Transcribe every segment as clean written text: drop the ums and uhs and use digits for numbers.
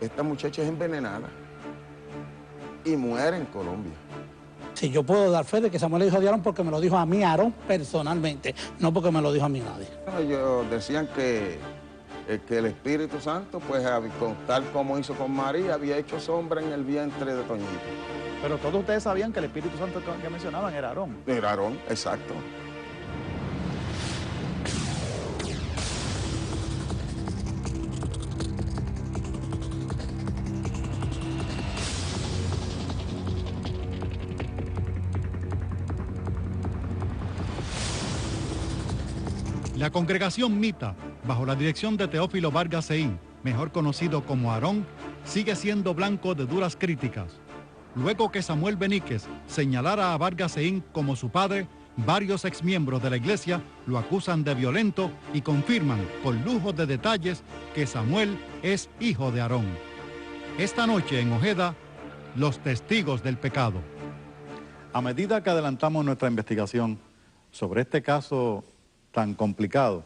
esta muchacha es envenenada y muere en Colombia. Sí, yo puedo dar fe de que Samuel es hijo de Aarón porque me lo dijo a mí Aarón personalmente, no porque me lo dijo a mí nadie. Ellos decían que el Espíritu Santo, pues tal como hizo con María, había hecho sombra en el vientre de Toñito. Pero todos ustedes sabían que el Espíritu Santo que mencionaban era Aarón. Era Aarón, exacto. La congregación Mita, bajo la dirección de Teófilo Vargas Ceín, mejor conocido como Aarón, sigue siendo blanco de duras críticas. Luego que Samuel Beníquez señalara a Vargas Ceín como su padre, varios exmiembros de la iglesia lo acusan de violento y confirman con lujo de detalles que Samuel es hijo de Aarón. Esta noche en Ojeda, los testigos del pecado. A medida que adelantamos nuestra investigación sobre este caso tan complicado,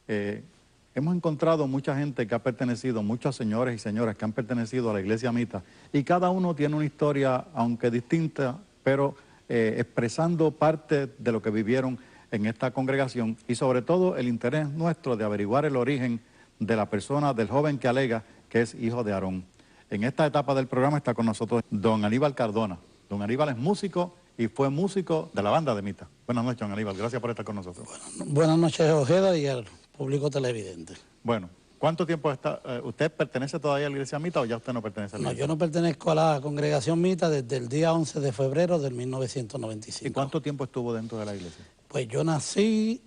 hemos encontrado mucha gente que ha pertenecido, muchos señores y señoras que han pertenecido a la iglesia Mita, y cada uno tiene una historia, aunque distinta, pero expresando parte de lo que vivieron en esta congregación, y sobre todo el interés nuestro de averiguar el origen de la persona, del joven que alega que es hijo de Aarón. En esta etapa del programa está con nosotros don Aníbal Cardona. Don Aníbal es músico y fue músico de la banda de Mita. Buenas noches, don Aníbal. Gracias por estar con nosotros. Buenas noches, Ojeda, y al público televidente. Bueno, ¿cuánto tiempo está? ¿Usted pertenece todavía a la iglesia Mita o ya usted no pertenece a la iglesia? No, yo no pertenezco a la congregación Mita desde el día 11 de febrero del 1995. ¿Y cuánto tiempo estuvo dentro de la iglesia? Pues yo nací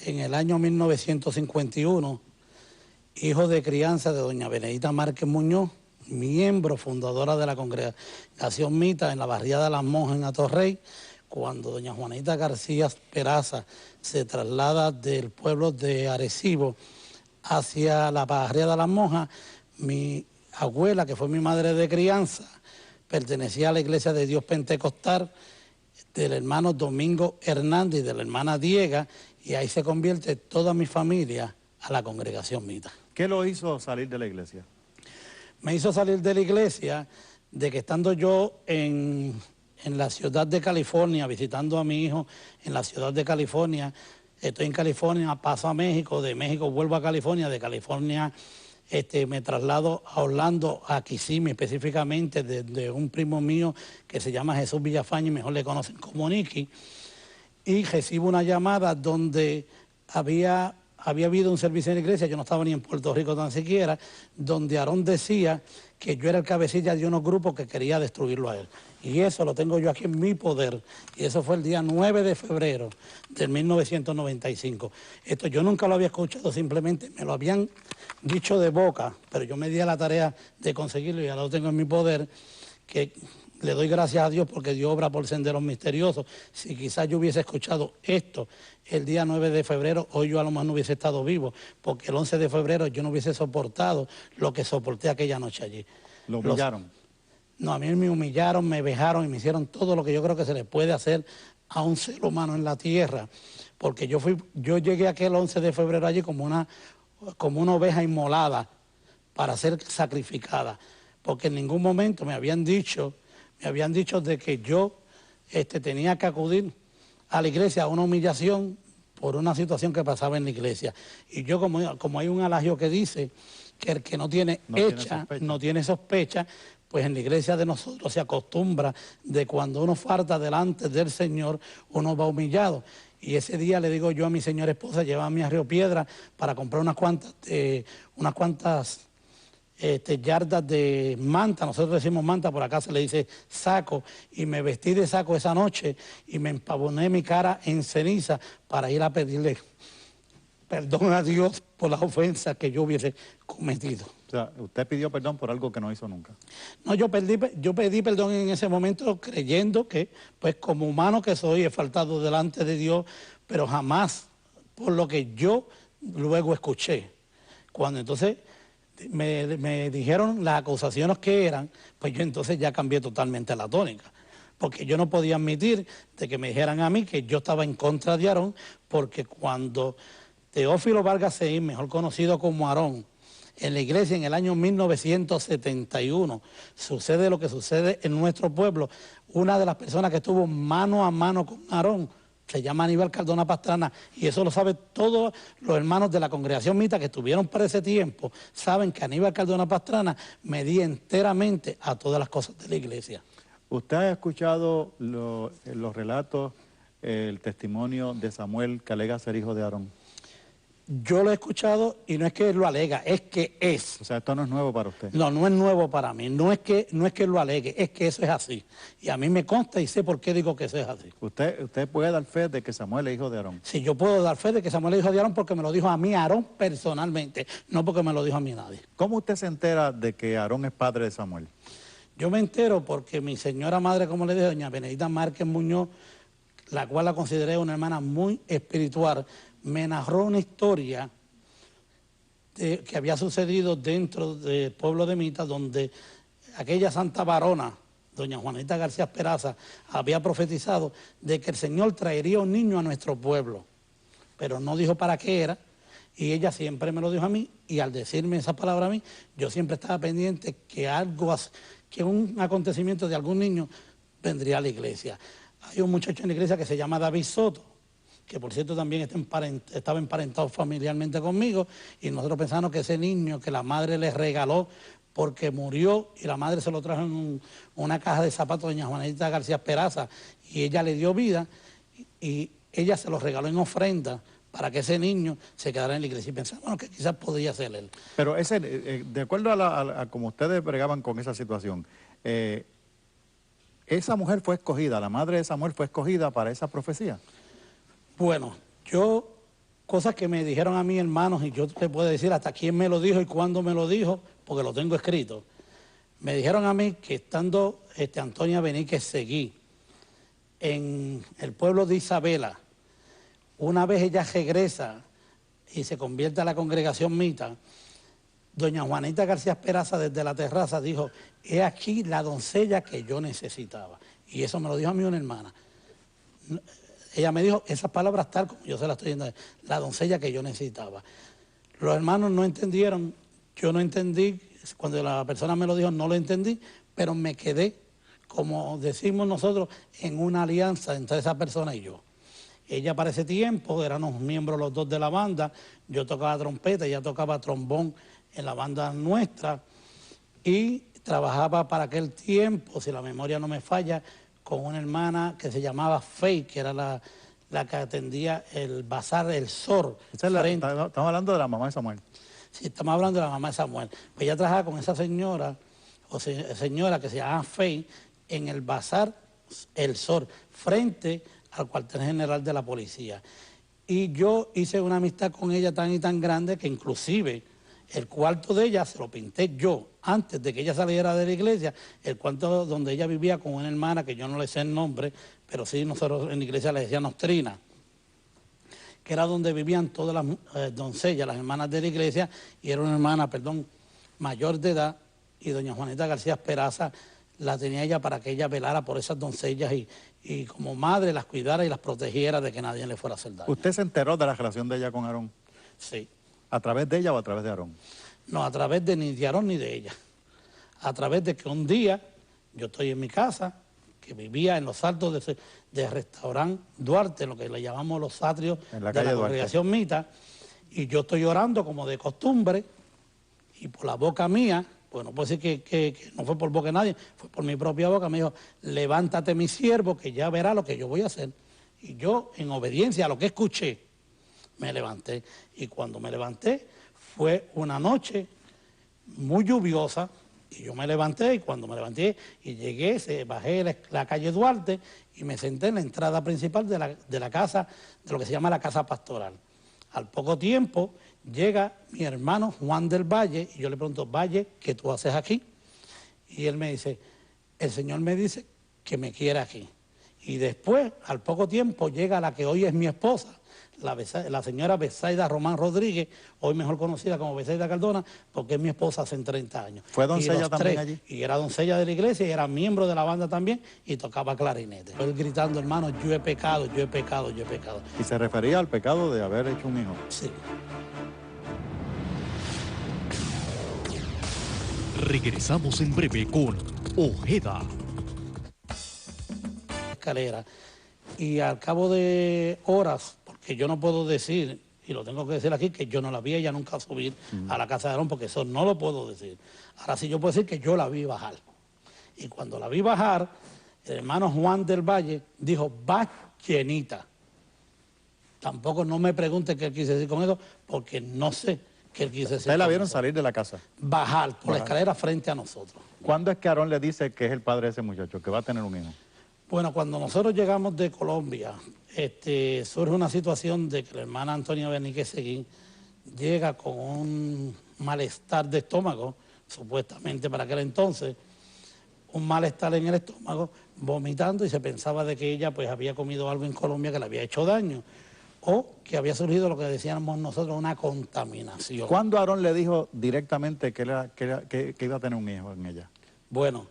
en el año 1951, hijo de crianza de doña Benedita Márquez Muñoz, miembro fundadora de la congregación Mita en la barriada de Las Monjas en Atorrey, cuando doña Juanita García Peraza se traslada del pueblo de Arecibo hacia la barriada de Las Monjas. Mi abuela, que fue mi madre de crianza, pertenecía a la Iglesia de Dios Pentecostal del hermano Domingo Hernández y de la hermana Diega, y ahí se convierte toda mi familia a la congregación Mita. ¿Qué lo hizo salir de la iglesia? Me hizo salir de la iglesia de que estando yo en la ciudad de California, visitando a mi hijo en la ciudad de California, estoy en California, paso a México, de México vuelvo a California, de California me traslado a Orlando, a Kissimmee específicamente, de un primo mío que se llama Jesús Villafañe, mejor le conocen como Nicky, y recibo una llamada donde había habido un servicio en la iglesia, yo no estaba ni en Puerto Rico tan siquiera, donde Aarón decía que yo era el cabecilla de unos grupos que quería destruirlo a él. Y eso lo tengo yo aquí en mi poder. Y eso fue el día 9 de febrero del 1995. Esto yo nunca lo había escuchado, simplemente me lo habían dicho de boca, pero yo me di a la tarea de conseguirlo y ya lo tengo en mi poder, que le doy gracias a Dios porque Dios obra por senderos misteriosos. Si quizás yo hubiese escuchado esto el día 9 de febrero, hoy yo a lo mejor no hubiese estado vivo, porque el 11 de febrero yo no hubiese soportado lo que soporté aquella noche allí. ¿Lo humillaron? No, a mí me humillaron, me vejaron y me hicieron todo lo que yo creo que se le puede hacer a un ser humano en la tierra, porque yo llegué aquel 11 de febrero allí como una oveja inmolada para ser sacrificada, porque en ningún momento me habían dicho de que yo tenía que acudir a la iglesia a una humillación por una situación que pasaba en la iglesia. Y yo, como hay un adagio que dice que el que no tiene no tiene sospecha, pues en la iglesia de nosotros se acostumbra de cuando uno falta delante del Señor, uno va humillado. Y ese día le digo yo a mi señora esposa, llévame a Río Piedra para comprar unas cuantas yardas de manta, nosotros decimos manta, por acá se le dice saco, y me vestí de saco esa noche y me empavoné mi cara en ceniza para ir a pedirle perdón a Dios por las ofensas que yo hubiese cometido. O sea, usted pidió perdón por algo que no hizo nunca. No, yo pedí perdón en ese momento creyendo que, pues como humano que soy, he faltado delante de Dios, pero jamás por lo que yo luego escuché. Cuando entonces me dijeron las acusaciones que eran, pues yo entonces ya cambié totalmente la tónica, porque yo no podía admitir de que me dijeran a mí que yo estaba en contra de Aarón, porque cuando Teófilo Vargas Ceín, mejor conocido como Aarón, en la iglesia en el año 1971. Sucede lo que sucede en nuestro pueblo. Una de las personas que estuvo mano a mano con Aarón se llama Aníbal Cardona Pastrana, y eso lo saben todos los hermanos de la congregación Mita que estuvieron para ese tiempo, saben que Aníbal Cardona Pastrana medía enteramente a todas las cosas de la iglesia. ¿Usted ha escuchado los relatos, el testimonio de Samuel que alega ser hijo de Aarón? Yo lo he escuchado y no es que lo alega, es que es. O sea, esto no es nuevo para usted. No, no es nuevo para mí, no es que lo alegue, es que eso es así. Y a mí me consta y sé por qué digo que eso es así. ¿Usted puede dar fe de que Samuel es hijo de Aarón? Sí, yo puedo dar fe de que Samuel es hijo de Aarón porque me lo dijo a mí Aarón personalmente, no porque me lo dijo a mí nadie. ¿Cómo usted se entera de que Aarón es padre de Samuel? Yo me entero porque mi señora madre, como le dije, doña Benedita Márquez Muñoz, la cual la consideré una hermana muy espiritual, me narró una historia que había sucedido dentro del pueblo de Mita, donde aquella santa varona, doña Juanita García Peraza, había profetizado de que el Señor traería un niño a nuestro pueblo, pero no dijo para qué era, y ella siempre me lo dijo a mí, y al decirme esa palabra a mí, yo siempre estaba pendiente que un acontecimiento de algún niño vendría a la iglesia. Hay un muchacho en la iglesia que se llama David Soto, que por cierto también estaba emparentado familiarmente conmigo, y nosotros pensamos que ese niño que la madre le regaló porque murió y la madre se lo trajo en una caja de zapatos de doña Juanita García Peraza, y ella le dio vida y ella se lo regaló en ofrenda para que ese niño se quedara en la iglesia, y pensamos bueno, que quizás podría ser él. Pero de acuerdo a como ustedes bregaban con esa situación, esa mujer fue escogida, la madre de Samuel fue escogida para esa profecía. Bueno, cosas que me dijeron a mí hermanos, y yo te puedo decir hasta quién me lo dijo y cuándo me lo dijo, porque lo tengo escrito. Me dijeron a mí que estando Antonia Beníquez Seguí en el pueblo de Isabela, una vez ella regresa y se convierte a la congregación Mita, doña Juanita García Peraza desde la terraza dijo, he aquí la doncella que yo necesitaba. Y eso me lo dijo a mí una hermana. Ella me dijo esas palabras tal como yo se las estoy diciendo, la doncella que yo necesitaba. Los hermanos no entendieron, yo no entendí, cuando la persona me lo dijo no lo entendí, pero me quedé, como decimos nosotros, en una alianza entre esa persona y yo. Ella para ese tiempo, éramos miembros los dos de la banda, yo tocaba trompeta, ella tocaba trombón en la banda nuestra, y trabajaba para aquel tiempo, si la memoria no me falla, con una hermana que se llamaba Fey, que era la que atendía el bazar del Sor. Estamos hablando de la mamá de Samuel. Sí, estamos hablando de la mamá de Samuel. Pues ella trabajaba con esa señora, señora que se llamaba Fey, en el bazar El Sor, frente al cuartel general de la policía. Y yo hice una amistad con ella tan y tan grande que inclusive el cuarto de ella se lo pinté yo, antes de que ella saliera de la iglesia, el cuarto donde ella vivía con una hermana, que yo no le sé el nombre, pero sí nosotros en la iglesia le decíamos Nostrina, que era donde vivían todas las doncellas, las hermanas de la iglesia, y era una hermana, mayor de edad, y doña Juanita García Peraza la tenía ella para que ella velara por esas doncellas y como madre las cuidara y las protegiera de que nadie le fuera a hacer daño. ¿Usted se enteró de la relación de ella con Aarón? Sí. ¿A través de ella o a través de Aarón? No, a través de ni de Aarón ni de ella. A través de que un día yo estoy en mi casa, que vivía en los altos de restaurante Duarte, lo que le llamamos los atrios de la congregación Mita, y yo estoy orando como de costumbre, y por la boca mía, pues no puedo decir que no fue por boca de nadie, fue por mi propia boca, me dijo, levántate mi siervo, que ya verá lo que yo voy a hacer. Y yo, en obediencia a lo que escuché, me levanté. Y cuando me levanté, fue una noche muy lluviosa, y yo me levanté, y cuando me levanté y llegué, bajé la calle Duarte y me senté en la entrada principal de la casa, de lo que se llama la casa pastoral. Al poco tiempo llega mi hermano Juan del Valle, y yo le pregunto, Valle, ¿qué tú haces aquí? Y él me dice, el Señor me dice que me quiere aquí. Y después, al poco tiempo, llega la que hoy es mi esposa, la señora Besaida Román Rodríguez, hoy mejor conocida como Besaida Cardona, porque es mi esposa hace 30 años. ¿Fue doncella también allí? Y era doncella de la iglesia, y era miembro de la banda también, y tocaba clarinete. Él gritando, hermano, yo he pecado, yo he pecado, yo he pecado. ¿Y se refería al pecado de haber hecho un hijo? Sí. Regresamos en breve con Ojeda. Escalera. Y al cabo de horas, porque yo no puedo decir, y lo tengo que decir aquí, que yo no la vi ella nunca subir a la casa de Aarón, porque eso no lo puedo decir. Ahora sí yo puedo decir que yo la vi bajar. Y cuando la vi bajar, el hermano Juan del Valle dijo, va llenita. Tampoco no me pregunte qué él quise decir con eso, porque no sé qué él quise decir. ¿Ustedes la con vieron eso. salir de la casa? Bajar por la escalera frente a nosotros. ¿Cuándo es que Aarón le dice que es el padre de ese muchacho, que va a tener un hijo? Bueno, cuando nosotros llegamos de Colombia, surge una situación de que la hermana Antonia Bernique Seguín llega con un malestar de estómago, supuestamente para aquel entonces, un malestar en el estómago, vomitando, y se pensaba de que ella pues había comido algo en Colombia que le había hecho daño, o que había surgido lo que decíamos nosotros, una contaminación. ¿Cuándo Aarón le dijo directamente que iba a tener un hijo en ella? Bueno,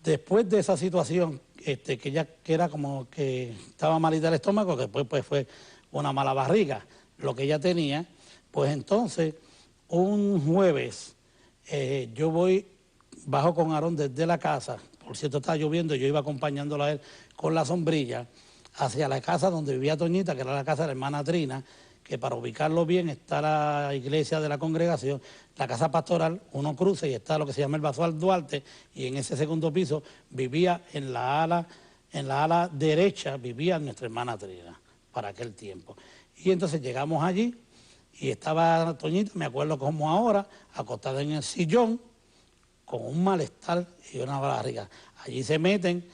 después de esa situación, que ella que era como que estaba malita el estómago, que después pues fue una mala barriga, lo que ella tenía, pues entonces un jueves yo bajo con Aarón desde la casa, por cierto estaba lloviendo, yo iba acompañándolo a él con la sombrilla, hacia la casa donde vivía Toñita, que era la casa de la hermana Trina, que para ubicarlo bien está la iglesia de la congregación, la casa pastoral, uno cruza y está lo que se llama el Basual Duarte, y en ese segundo piso vivía en la ala derecha, vivía nuestra hermana Trina, para aquel tiempo. Y entonces llegamos allí, y estaba Toñita, me acuerdo como ahora, acostada en el sillón, con un malestar y una barriga. Allí se meten,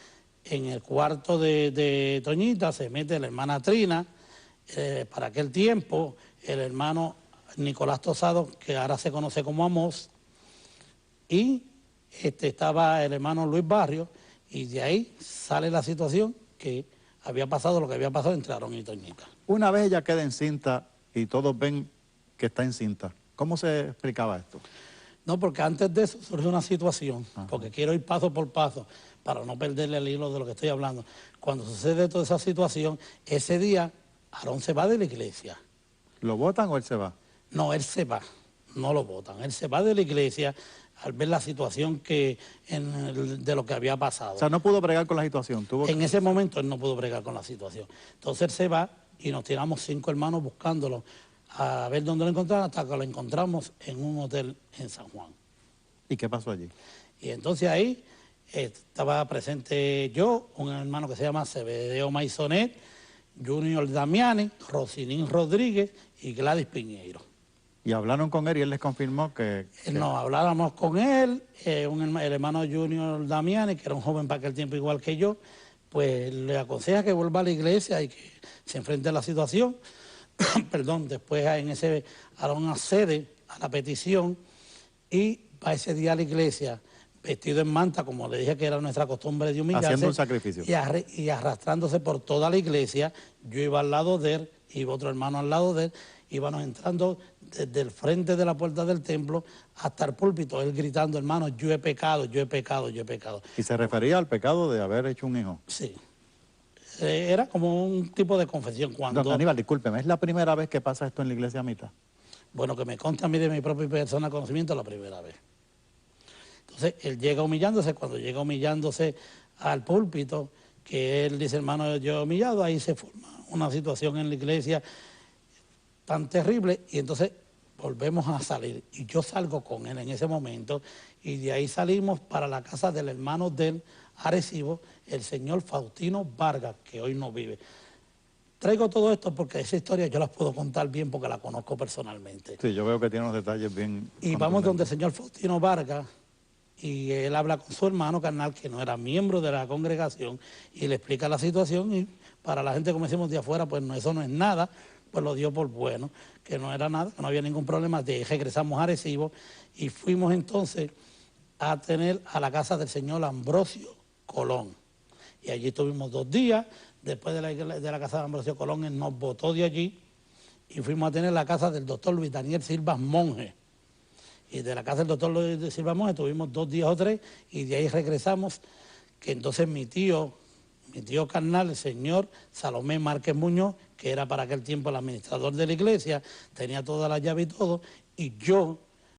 en el cuarto de Toñita, se mete la hermana Trina, para aquel tiempo, el hermano Nicolás Tosado, que ahora se conoce como Amós, y estaba el hermano Luis Barrio, y de ahí sale la situación que había pasado, lo que había pasado entre Aarón y Toñita. Una vez ella queda encinta y todos ven que está encinta, ¿cómo se explicaba esto? No, porque antes de eso surge una situación, porque quiero ir paso por paso, para no perderle el hilo de lo que estoy hablando. Cuando sucede toda esa situación, ese día Aarón se va de la iglesia. ¿Lo votan o él se va? No, él se va, no lo votan. Él se va de la iglesia al ver la situación de lo que había pasado. O sea, no pudo bregar con la situación. En ese momento él no pudo bregar con la situación. Entonces él se va y nos tiramos 5 hermanos buscándolo a ver dónde lo encontraron, hasta que lo encontramos en un hotel en San Juan. ¿Y qué pasó allí? Y entonces ahí estaba presente yo, un hermano que se llama Cebedeo Maisonet, Junior Damiani, Rosinín Rodríguez y Gladys Piñeiro. ¿Y hablaron con él y él les confirmó que...? Nos habláramos con él, el hermano Junior Damiani, que era un joven para aquel tiempo igual que yo, pues le aconseja que vuelva a la iglesia y que se enfrente a la situación. Perdón, después en ese Aarón accede a la petición y va ese día a la iglesia vestido en manta, como le dije que era nuestra costumbre de humillarse. Haciendo un sacrificio. Y arrastrándose por toda la iglesia. Yo iba al lado de él, iba otro hermano al lado de él, íbamos entrando desde el frente de la puerta del templo hasta el púlpito, él gritando, hermano, yo he pecado, yo he pecado, yo he pecado. ¿Y se refería al pecado de haber hecho un hijo? Sí. Era como un tipo de confesión. Cuando... Don Aníbal, discúlpeme, ¿es la primera vez que pasa esto en la iglesia Mita? Bueno, que me consta a mí de mi propia persona conocimiento la primera vez. Entonces, él llega humillándose, cuando llega humillándose al púlpito, que él dice, hermano, yo he humillado, ahí se forma una situación en la iglesia tan terrible, y entonces volvemos a salir. Y yo salgo con él en ese momento, y de ahí salimos para la casa del hermano del Arecibo, el señor Faustino Vargas, que hoy no vive. Traigo todo esto porque esa historia yo la puedo contar bien porque la conozco personalmente. Sí, yo veo que tiene unos detalles bien... Y vamos donde el señor Faustino Vargas, y él habla con su hermano carnal, que no era miembro de la congregación, y le explica la situación, y para la gente, como decimos de afuera, pues no, eso no es nada, pues lo dio por bueno, que no era nada, que no había ningún problema. De ahí regresamos a Arecibo, y fuimos entonces a tener a la casa del señor Ambrosio Colón. Y allí estuvimos 2 días. Después de la casa de Ambrosio Colón, él nos botó de allí y fuimos a tener la casa del doctor Luis Daniel Silva Monje. Y de la casa del doctor Luis Silva Monje tuvimos 2 días o 3 y de ahí regresamos, que entonces mi tío carnal, el señor Salomé Márquez Muñoz, que era para aquel tiempo el administrador de la iglesia, tenía toda la llave y todo, y yo